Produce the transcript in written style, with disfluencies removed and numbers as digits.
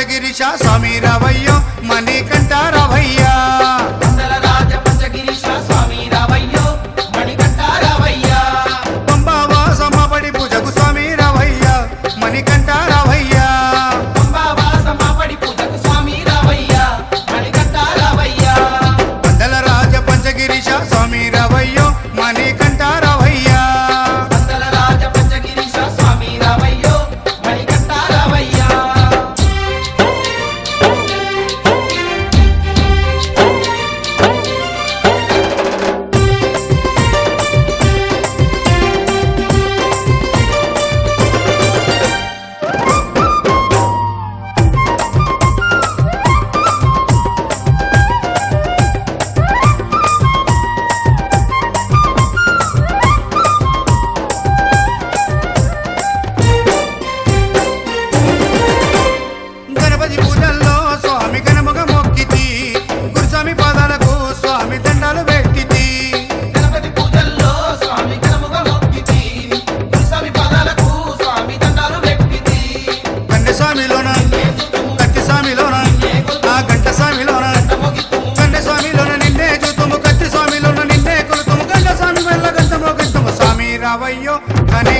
పంచగిరీశ స్వామి రావయ్యో మణికంఠ రావయ్యా పందల రాజ పంచగిరీశ స్వామి రావయ్యో మణికంఠ రావయ్యా పంబావాసమ్మపడి పూజకు స్వామి రావయ్యా మణికంఠ రావయ్యా పంబావాసమ్మపడి పూజకు స్వామి రావయ్యా మణికంఠ రావయ్యా పందల రాజ పంచగిరీశ స్వామి రావయ్యో మణికంఠ రావయ్యా పందల రాజ పంచగిరీశ స్వామి రావయ్యో మణికంఠ రావయ్యా గణపతి పూజల్లో స్వామి గణముగ మొక్కితి గురుస్వామి పాదాలకు స్వామి దండాలు పెట్టితి గణపతి పూజల్లో స్వామి గణముగా మొక్కితి గురుస్వామి పాదాలకు స్వామి దండాలు పెట్టితి కన్నె స్వామిలోన కత్తి స్వామిలోన ఆ గంట స్వామిలోన కన్నె స్వామిలోన నిన్నే చూతుము కత్తి స్వామిలోన నిన్నే కొలుతుము గంట స్వామి వల్ల గంటమో గంటము స్వామి రావయ్యో కనే